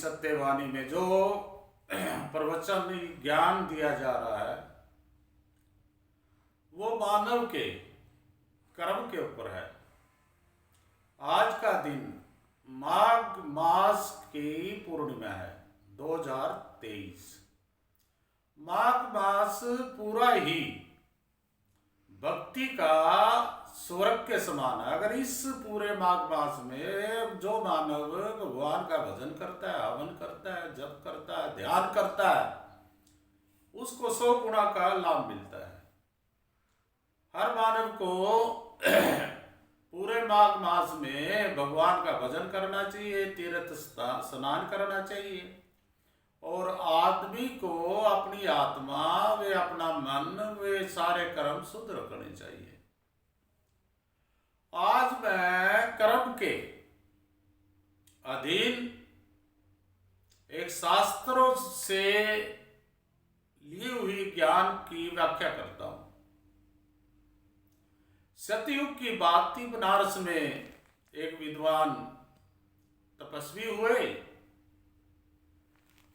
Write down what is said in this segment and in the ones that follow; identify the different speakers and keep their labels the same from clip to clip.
Speaker 1: सत्यवाणी में जो प्रवचन ज्ञान दिया जा रहा है वो मानव के कर्म के ऊपर है। आज का दिन माघ मास की पूर्णिमा है 2023। माघ मास पूरा ही भक्ति का स्वर्ग के समान है। अगर इस पूरे माघ मास में जो मानव भगवान का भजन करता है, हवन करता है, जप करता है, ध्यान करता है, उसको 100 गुना का लाभ मिलता है। हर मानव को पूरे माघ मास में भगवान का भजन करना चाहिए, तीर्थ स्नान करना चाहिए और आदमी को अपनी आत्मा वे अपना मन वे सारे कर्म शुद्ध रखने चाहिए। आज मैं कर्म के अधीन एक शास्त्रों से ली हुई ज्ञान की व्याख्या करता हूं। सतयुग की बात थी, बनारस में एक विद्वान तपस्वी हुए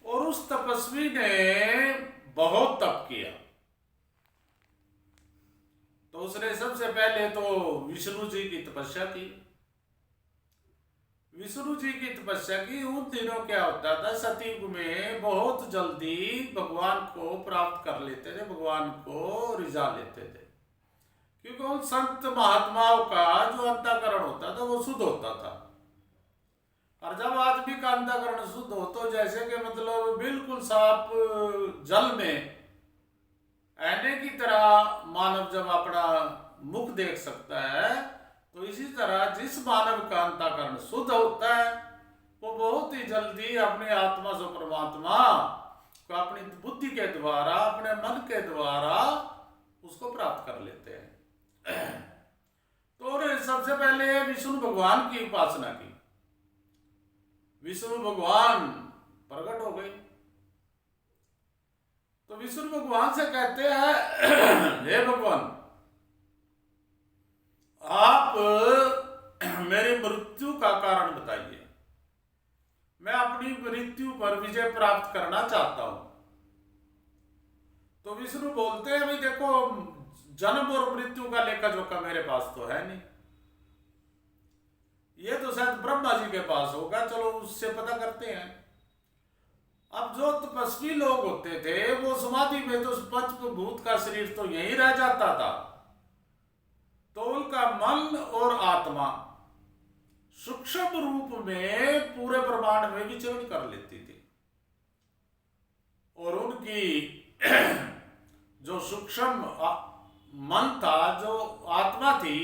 Speaker 1: और उस तपस्वी ने बहुत तप किया। तो उसने सबसे पहले तो विष्णु जी की तपस्या की। विष्णु जी की तपस्या की। उन दिनों क्या होता था, सतयुग में बहुत जल्दी भगवान को प्राप्त कर लेते थे, भगवान को रिझा लेते थे, क्योंकि उन संत महात्माओं का जो अंतःकरण होता था वो शुद्ध होता था। और जब आदमी का अंतःकरण शुद्ध हो तो जैसे कि मतलब बिल्कुल साफ जल में ऐने की तरह मानव जब अपना मुख देख सकता है, तो इसी तरह जिस मानव का अंतःकरण शुद्ध होता है वो बहुत ही जल्दी अपने आत्मा से परमात्मा को अपनी बुद्धि के द्वारा, अपने मन के द्वारा उसको प्राप्त कर लेते हैं। तो उन्होंने सबसे पहले विष्णु भगवान की उपासना की। विष्णु भगवान प्रकट हो गए तो विष्णु भगवान से कहते हैं, हे भगवान, आप मेरी मृत्यु का कारण बताइए, मैं अपनी मृत्यु पर विजय प्राप्त करना चाहता हूं। तो विष्णु बोलते हैं, भाई देखो, जन्म और मृत्यु का लेखा जोखा मेरे पास तो है नहीं, ये तो शायद ब्रह्मा जी के पास होगा, चलो उससे पता करते हैं। अब जो तपस्वी लोग होते थे वो समाधि में तो पंचभूत का शरीर तो यहीं रह जाता था, तो उनका मन और आत्मा सूक्ष्म रूप में पूरे ब्रह्मांड में विचरण कर लेती थी और उनकी जो सूक्ष्म मन था, जो आत्मा थी,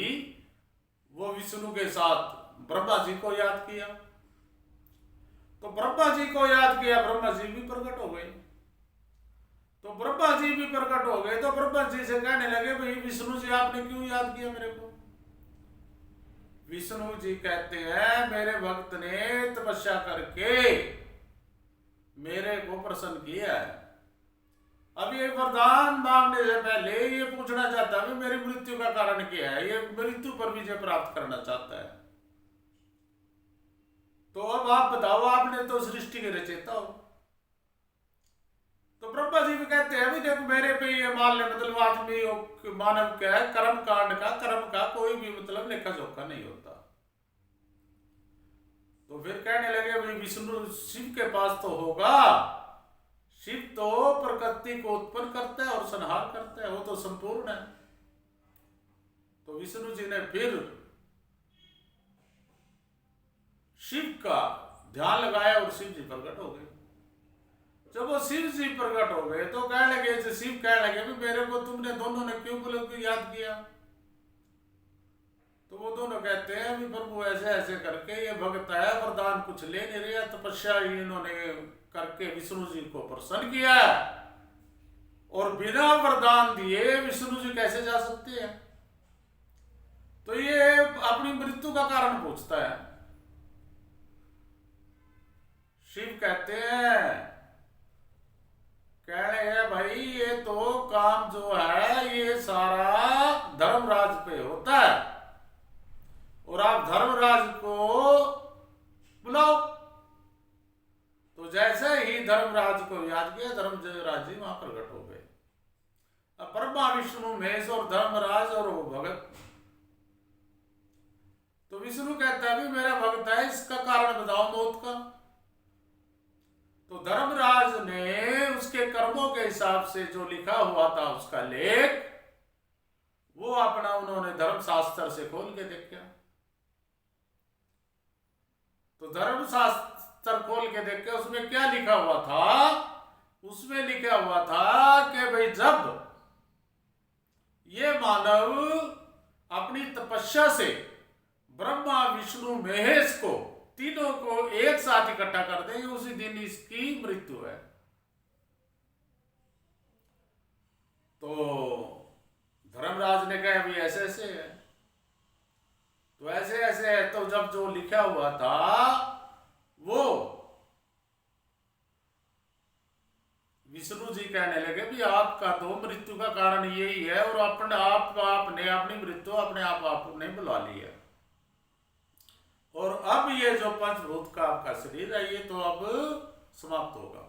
Speaker 1: वो विष्णु के साथ ब्रह्मा जी को याद किया। तो ब्रह्मा जी को याद किया, ब्रह्मा जी भी प्रकट हो गए। तो ब्रह्मा जी भी प्रकट हो गए तो ब्रह्मा जी से कहने लगे, भाई विष्णु जी आपने क्यों याद किया मेरे को? विष्णु जी कहते हैं, मेरे भक्त ने तपस्या करके मेरे को प्रसन्न किया है। अब ये वरदान मांगने से पहले ये पूछना चाहता है, मेरी मृत्यु का कारण क्या है, ये मृत्यु पर विजय प्राप्त करना चाहता है। तो अब आप बताओ, आपने तो सृष्टि के रचयिता हो। तो ब्रह्मा जी भी कहते हैं, देखो मेरे पे ये मान ले, मतलब आदमी मानव क्या है, कर्म कांड का, कर्म का कोई भी मतलब लेखा जोखा नहीं होता। तो फिर कहने लगे, भाई विष्णु शिव के पास तो होगा, शिव तो प्रकृति को उत्पन्न करता है और संहार करता है, वो तो संपूर्ण है। तो विष्णु जी ने फिर शिव का ध्यान लगाया और शिव जी प्रकट हो गए। जब वो शिव जी प्रकट हो गए तो कहने लगे, शिव कहने लगे, मेरे को तुमने दोनों ने क्यों याद किया? तो वो दोनों कहते हैं, अभी प्रभु ऐसे ऐसे करके ये भक्त है, वरदान कुछ ले नहीं रहा, तपस्या इन्होंने करके विष्णु जी को प्रसन्न किया और बिना वरदान दिए विष्णु जी कैसे जा सकते हैं? तो ये अपनी मृत्यु का कारण पूछता है। शिव कहते हैं, कह रहे हैं, भाई ये तो काम जो है ये सारा धर्मराज पे होता है और आप धर्मराज को बुलाओ। तो ब्रह्मा विष्णु महेश और धर्मराज और वो भगत। तो विष्णु कहता है भी मेरा भक्त है, इसका कारण बताओ मौत का। तो धर्मराज ने उसके कर्मों के हिसाब से जो लिखा हुआ था उसका लेख, वो अपना उन्होंने धर्मशास्त्र से खोल के देखा। तो धर्मशास्त्र खोल के देख के उसमें क्या लिखा हुआ था? उसमें लिखा हुआ था कि भाई जब ये मानव अपनी तपस्या से ब्रह्मा विष्णु महेश को तीनों को एक साथ इकट्ठा कर देंगे, उसी दिन इसकी मृत्यु है। तो धर्मराज ने कहा अभी ऐसे ऐसे है। तो ऐसे ऐसे है, तो जब जो लिखा हुआ था वो विष्णु जी कहने लगे भी आपका तो मृत्यु का कारण यही है, और अपने आपने अपनी मृत्यु अपने आप आपने बुला ली है, और अब ये जो पंचभूत का आपका शरीर है ये तो अब समाप्त होगा।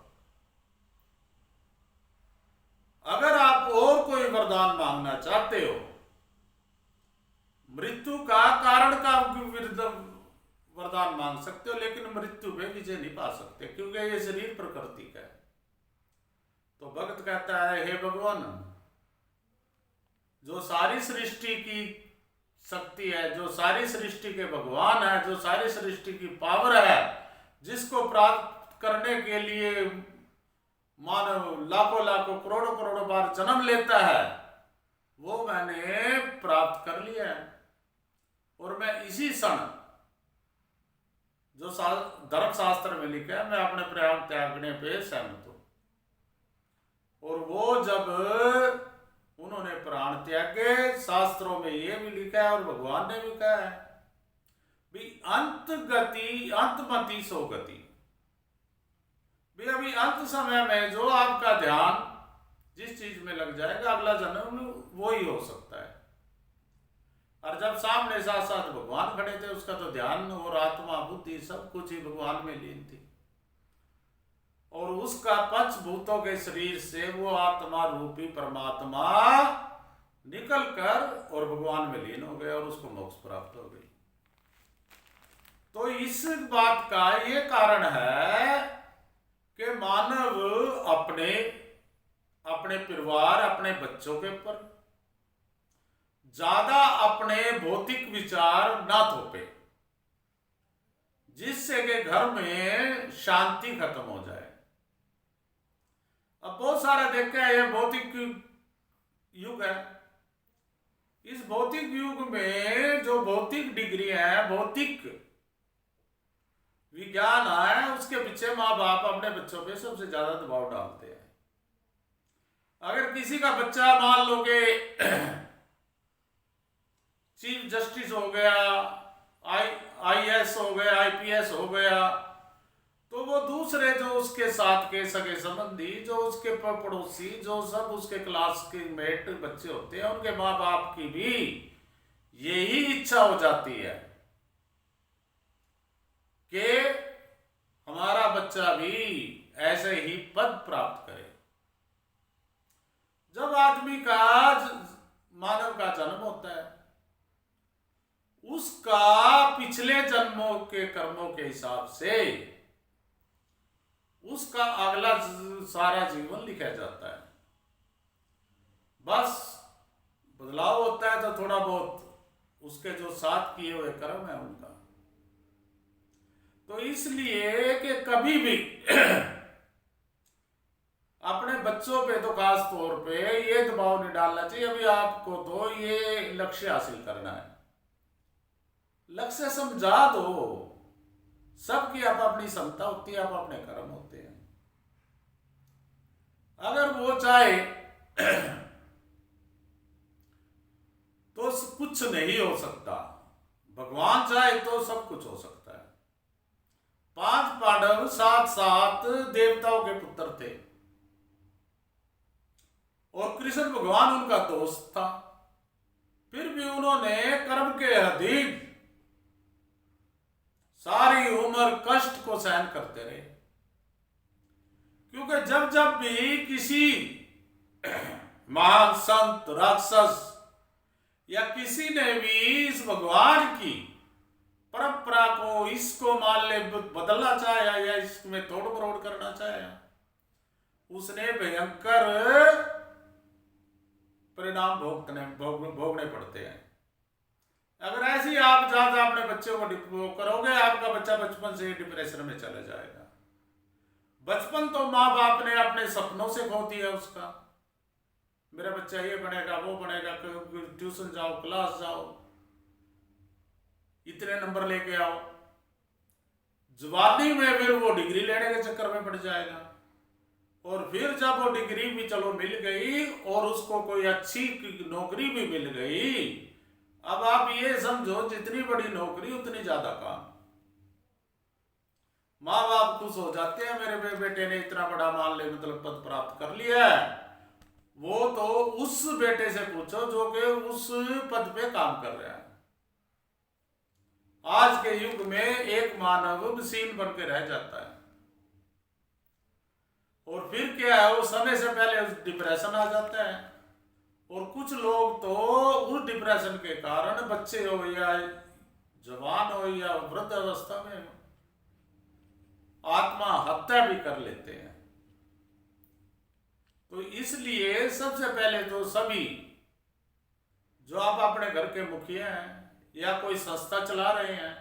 Speaker 1: अगर आप और कोई वरदान मांगना चाहते हो, मृत्यु का कारण का विरुद्ध वरदान मांग सकते हो, लेकिन मृत्यु पे विजय नहीं पा सकते, क्योंकि ये शरीर प्रकृति का है। तो भक्त कहता है हे भगवान, जो सारी सृष्टि की शक्ति है, जो सारी सृष्टि के भगवान है, जो सारी सृष्टि की पावर है, जिसको प्राप्त करने के लिए मानव लाखों लाखों करोड़ों करोड़ों बार जन्म लेता है, वो मैंने प्राप्त कर लिया है। और मैं इसी क्षण, जो धर्मशास्त्र में लिखा है, मैं अपने प्राण त्यागने पे सहमत हूं। और वो जब उन्होंने प्राण त्यागे, शास्त्रों में ये भी लिखा है और भगवान ने भी कहा है भी अंत गति अंतमति सो गति, भी अभी अंत समय में जो आपका ध्यान जिस चीज में लग जाएगा, अगला जन्म वो ही हो सकता है। और जब सामने साथ साथ भगवान खड़े थे, उसका तो ध्यान और आत्मा बुद्धि सब कुछ ही भगवान में लीन थी, और उसका पंचभूतों के शरीर से वो आत्मा रूपी परमात्मा निकल कर और भगवान में लीन हो गया, और उसको मोक्ष प्राप्त हो गई। तो इस बात का ये कारण है कि मानव अपने अपने परिवार, अपने बच्चों के ऊपर ज्यादा अपने भौतिक विचार ना थोपे, जिससे कि घर में शांति खत्म हो जाए। अब बहुत सारा देखते हैं, ये भौतिक युग है। इस भौतिक युग में जो भौतिक डिग्री है, भौतिक विज्ञान है, उसके पीछे माँ बाप अपने बच्चों पे सबसे ज्यादा दबाव डालते हैं। अगर किसी का बच्चा मान लो कि चीफ जस्टिस हो गया, आईएएस हो गया, आईपीएस हो गया, तो वो दूसरे जो उसके साथ के सगे संबंधी, जो उसके पड़ोसी, जो सब उसके क्लास के मेट बच्चे होते हैं, उनके माँ बाप की भी यही इच्छा हो जाती है कि हमारा बच्चा भी ऐसे ही पद प्राप्त करे। जब आदमी का मानव का जन्म होता है, उसका पिछले जन्मों के कर्मों के हिसाब से उसका अगला सारा जीवन लिखा जाता है। बस बदलाव होता है तो थोड़ा बहुत उसके जो साथ किए हुए कर्म है उनका। तो इसलिए कि कभी भी अपने बच्चों पे तो खास तौर पे ये दबाव नहीं डालना चाहिए अभी आपको तो ये लक्ष्य हासिल करना है। लक्ष्य समझा दो, सबकी आप अपनी क्षमता होती है, आप अपने कर्म होते हैं। अगर वो चाहे तो कुछ नहीं हो सकता, भगवान चाहे तो सब कुछ हो सकता है। 5 पांडव साथ साथ देवताओं के पुत्र थे और कृष्ण भगवान उनका दोस्त था, फिर भी उन्होंने कर्म के अधीन सारी उम्र कष्ट को सहन करते रहे। क्योंकि जब जब भी किसी महान संत, राक्षस या किसी ने भी इस भगवान की परंपरा को, इसको मान ले बदलना चाहे या इसमें तोड़ मरोड़ करना चाहे, उसने भयंकर परिणाम भोगने पड़ते हैं। अगर ऐसे ही आप ज्यादा अपने बच्चे को करोगे, आपका बच्चा बचपन से ही डिप्रेशन में चला जाएगा। बचपन तो माँ बाप ने अपने सपनों से खो दिया उसका, मेरा बच्चा ये बनेगा, वो बनेगा, ट्यूशन जाओ, क्लास जाओ, इतने नंबर लेके आओ। जवानी में फिर वो डिग्री लेने के चक्कर में पड़ जाएगा, और फिर जब वो डिग्री भी चलो मिल गई और उसको कोई अच्छी नौकरी भी मिल गई, अब आप ये समझो जितनी बड़ी नौकरी उतनी ज्यादा काम। माँ बाप खुश हो जाते हैं, मेरे बेटे ने इतना बड़ा मान ले मतलब पद प्राप्त कर लिया है। वो तो उस बेटे से पूछो जो कि उस पद पे काम कर रहा है। आज के युग में एक मानव मशीन बन के रह जाता है, और फिर क्या है, वो समय से पहले डिप्रेशन आ जाता है। और कुछ लोग तो उस डिप्रेशन के कारण बच्चे हो या जवान हो या वृद्ध अवस्था में आत्मा हत्या भी कर लेते हैं। तो इसलिए सबसे पहले तो सभी जो आप अपने घर के मुखिया हैं या कोई संस्था चला रहे हैं,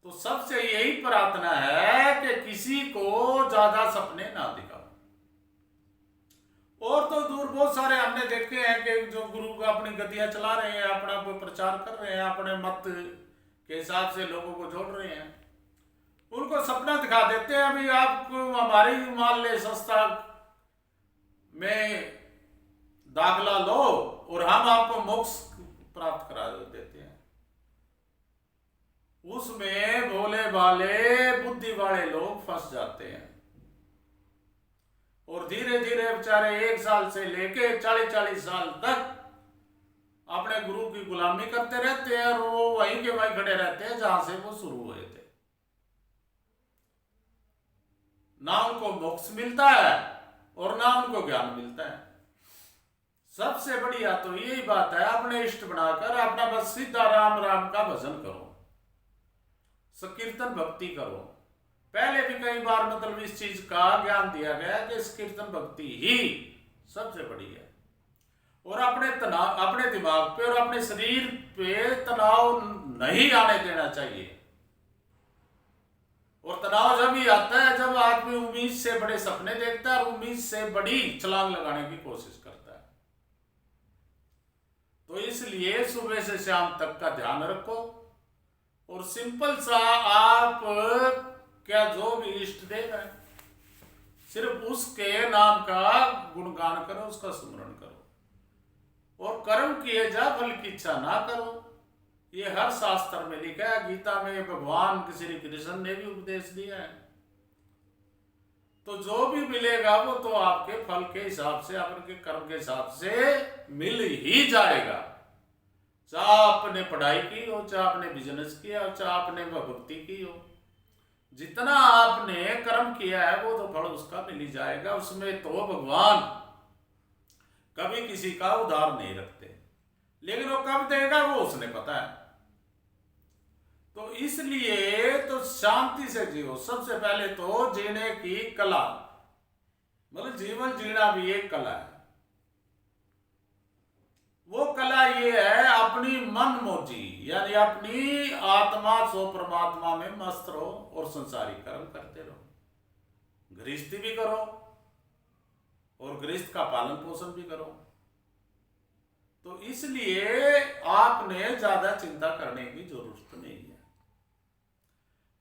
Speaker 1: तो सबसे यही प्रार्थना है कि किसी को ज्यादा सपने ना दिखाओ। और तो दूर बहुत सारे हमने देखे हैं कि जो गुरु का अपनी गतियां चला रहे हैं, अपना प्रचार कर रहे हैं, अपने मत के हिसाब से लोगों को जोड़ रहे हैं, उनको सपना दिखा देते हैं। अभी आपको हमारी मान ले संस्था में दाखला लो और हम आपको मोक्ष प्राप्त करा देते हैं। उसमें भोले भाले बुद्धि वाले लोग फंस जाते हैं, और धीरे धीरे बेचारे 1 साल से लेके 40-40 साल तक अपने गुरु की गुलामी करते रहते हैं, और वो वहीं के वहीं खड़े रहते हैं जहां से वो शुरू हुए थे। ना उनको मोक्ष मिलता है और ना उनको ज्ञान मिलता है। सबसे बढ़िया तो यही बात है, अपने इष्ट बनाकर अपना बस सीधा राम राम का भजन करो, संकीर्तन भक्ति करो। पहले भी कई बार मतलब इस चीज का ज्ञान दिया गया कि कीर्तन भक्ति ही सबसे बड़ी है। और अपने तनाव, अपने दिमाग पे और अपने शरीर पे तनाव नहीं आने देना चाहिए। और तनाव जब ही आता है जब आदमी उम्मीद से बड़े सपने देखता है और उम्मीद से बड़ी छलांग लगाने की कोशिश करता है। तो इसलिए सुबह से शाम तक का ध्यान रखो, और सिंपल सा आप क्या जो भी इष्ट देव है सिर्फ उसके नाम का गुणगान करो, उसका स्मरण करो, और कर्म किए जा फल की इच्छा ना करो। ये हर शास्त्र में लिखा है, गीता में भगवान श्री कृष्ण ने भी उपदेश दिया है। तो जो भी मिलेगा वो तो आपके फल के हिसाब से, आपके कर्म के हिसाब से मिल ही जाएगा। चाहे आपने पढ़ाई की हो, चाहे आपने बिजनेस किया हो, चाहे आपने भक्ति की हो, जितना आपने कर्म किया है वो तो फल उसका मिल ही जाएगा। उसमें तो भगवान कभी किसी का उधार नहीं रखते, लेकिन वो कब देगा वो उसने पता है। तो इसलिए तो शांति से जियो। सबसे पहले तो जीने की कला, मतलब जीवन जीना भी एक कला है। वो कला ये है अपनी मन मौजी, यानी अपनी आत्मा सो परमात्मा में मस्त रहो और संसारी कर्म करते रहो। गृहस्थी भी करो और गृहस्थ का पालन पोषण भी करो। तो इसलिए आपने ज्यादा चिंता करने की जरूरत नहीं है।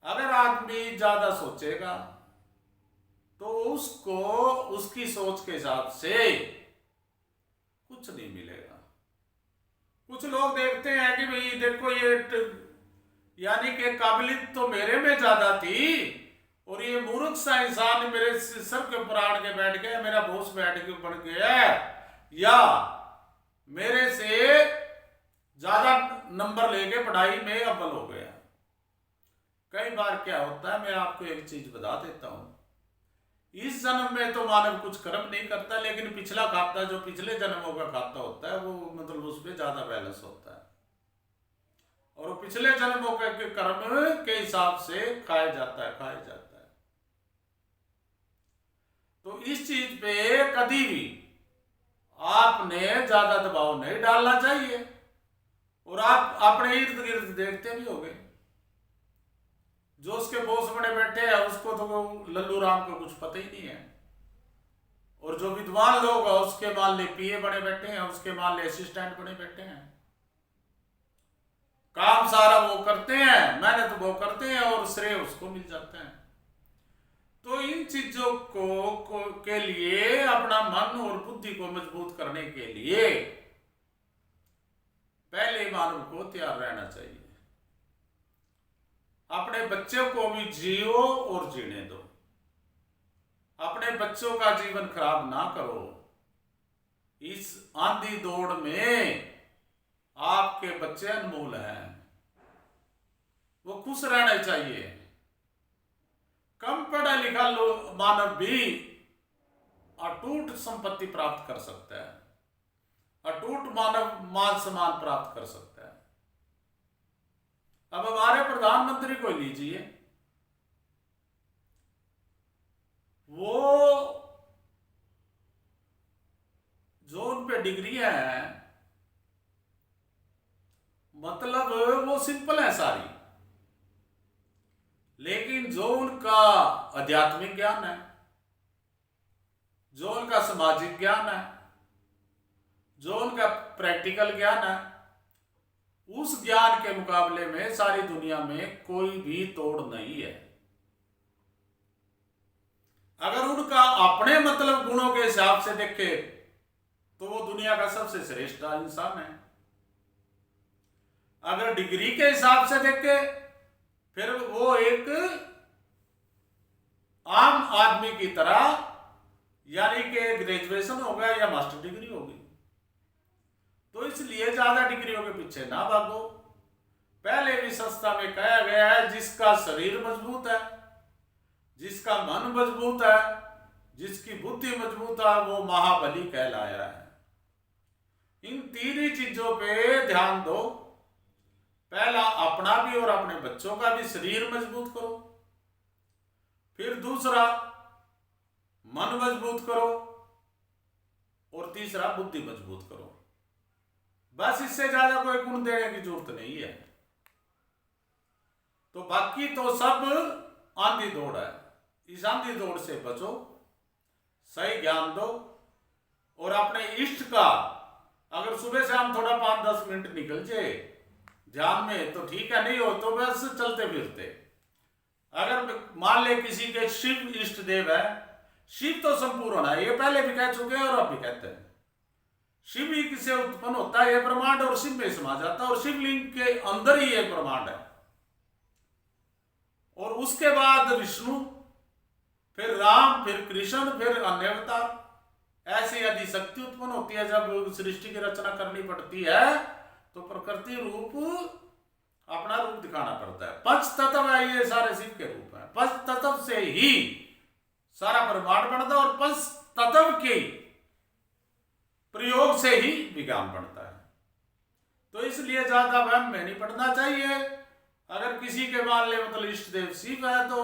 Speaker 1: अगर आदमी ज्यादा सोचेगा तो उसको उसकी सोच के हिसाब से कुछ नहीं मिलेगा। कुछ लोग देखते हैं कि भाई देखो ये यानी कि काबिलियत तो मेरे में ज्यादा थी और ये मूर्ख सा इंसान मेरे सर के ऊपर आड़ के बैठ गया, मेरा बॉस बैठ के बन गया, या मेरे से ज्यादा नंबर लेके पढ़ाई में अव्वल हो गया। कई बार क्या होता है, मैं आपको एक चीज बता देता हूं इस जन्म में तो मानव कुछ कर्म नहीं करता, लेकिन पिछला खाता जो पिछले जन्मों का खाता होता है वो मतलब उसमें ज्यादा बैलेंस होता है, और वो पिछले जन्मों के कर्म के हिसाब से खाया जाता है। तो इस चीज पे कभी भी आपने ज्यादा दबाव नहीं डालना चाहिए। और आप अपने इर्द गिर्द देखते भी होंगे, जो उसके बॉस बने बैठे हैं उसको तो लल्लू राम को कुछ पता ही नहीं है, और जो विद्वान लोग हैं उसके मान ले पीए बने बैठे हैं, उसके मान ले असिस्टेंट बने बैठे हैं, काम सारा वो करते हैं, मेहनत वो करते हैं और श्रेय उसको मिल जाता है। तो इन चीजों के लिए अपना मन और बुद्धि को मजबूत करने के लिए पहले मानव को तैयार रहना चाहिए। अपने बच्चों को भी जियो और जीने दो, अपने बच्चों का जीवन खराब ना करो। इस आंधी दौड़ में आपके बच्चे अनमोल हैं, वो खुश रहना चाहिए। कम पढ़ा लिखा मानव भी अटूट संपत्ति प्राप्त कर सकता है, अटूट मानव मान सम्मान प्राप्त कर सकता है। अब हमारे प्रधानमंत्री को लीजिए, वो जो उन पे डिग्रियां हैं मतलब वो सिंपल है सारी, लेकिन जो उनका आध्यात्मिक ज्ञान है, जो उनका सामाजिक ज्ञान है, जो उनका प्रैक्टिकल ज्ञान है, उस ज्ञान के मुकाबले में सारी दुनिया में कोई भी तोड़ नहीं है। अगर उनका अपने मतलब गुणों के हिसाब से देखे तो वो दुनिया का सबसे श्रेष्ठ इंसान है। अगर डिग्री के हिसाब से देखे फिर वो एक आम आदमी की तरह, यानी कि ग्रेजुएशन होगा या मास्टर डिग्री होगी। तो इसलिए ज्यादा डिग्रियों के पीछे ना भागो। पहले भी संस्था में कहा गया है, जिसका शरीर मजबूत है, जिसका मन मजबूत है, जिसकी बुद्धि मजबूत है, वो महाबली कहलाया है। इन तीन ही चीजों पे ध्यान दो। पहला अपना भी और अपने बच्चों का भी शरीर मजबूत करो, फिर दूसरा मन मजबूत करो, और तीसरा बुद्धि मजबूत करो। बस इससे ज्यादा कोई गुण देने की जरूरत नहीं है। तो बाकी तो सब आंधी दौड़ है। इस आंधी दौड़ से बचो, सही ज्ञान दो, और अपने इष्ट का अगर सुबह से हम थोड़ा 5-10 मिनट निकल जाए ध्यान में तो ठीक है, नहीं हो तो बस चलते फिरते। अगर मान ले किसी के शिव इष्ट देव है, शिव तो संपूर्ण है, ये पहले भी कह चुके हैं और अब भी कहते हैं। शिव ही किससे उत्पन्न होता है, यह ब्रह्मांड और शिव में समा जाता है, और शिवलिंग के अंदर ही एक ब्रह्मांड है। और उसके बाद विष्णु, फिर राम, फिर कृष्ण, फिर अन्य अवतार। ऐसी यदि शक्ति उत्पन्न होती है, जब सृष्टि की रचना करनी पड़ती है तो प्रकृति रूप अपना रूप दिखाना पड़ता है। पंच तत्व है, ये सारे शिव के रूप हैं। पंच तत्व से ही सारा ब्रह्मांड बनता है, और पंच तत्व के प्रयोग से ही विज्ञान बनता है। तो इसलिए ज्यादा वहम में नहीं पड़ना चाहिए। अगर किसी के मान ले मतलब इष्ट देव शिव है तो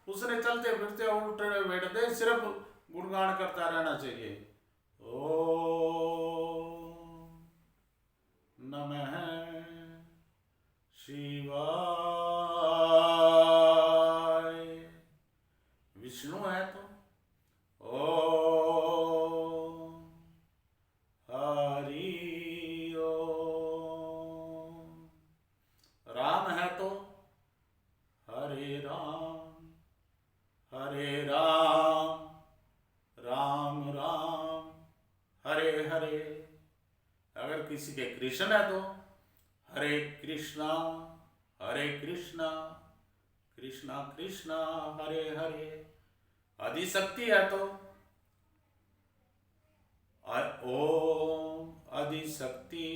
Speaker 1: उसने चलते फिरते उल्टे बैठते सिर्फ गुणगान करता रहना चाहिए। ओम नमः शिवाय। विष्णु है तो ओम हरि ओम। राम है तो हरे राम, हरे राम, राम राम, हरे हरे। अगर किसी के कृष्ण है तो हरे कृष्णा, हरे कृष्णा, कृष्णा कृष्णा, हरे हरे। आदिशक्ति है तो ओम आदिशक्ति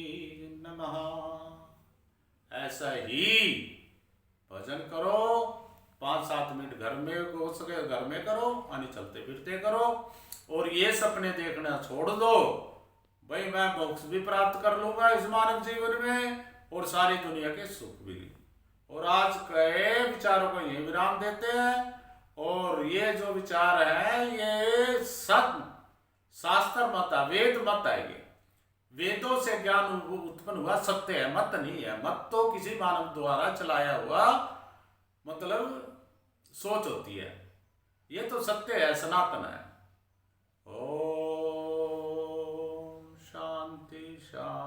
Speaker 1: नमः। ऐसा ही भजन करो, 5-7 मिनट घर में हो सके घर में करो, यानी चलते फिरते करो, और ये सपने देखना छोड़ दो भाई मैं मोक्ष भी प्राप्त कर लूंगा इस मानव जीवन में और सारी दुनिया के सुख भी। और आज के विचारों को यही विराम देते हैं। और ये जो विचार है ये सत शास्त्र मत है, वेद मत है। ये वेदों से ज्ञान उत्पन्न हुआ सत्य है, मत नहीं है। मत तो किसी मानव द्वारा चलाया हुआ मतलब सोच होती है। ये तो सत्य है, सनातन है। ओम शांति शांति।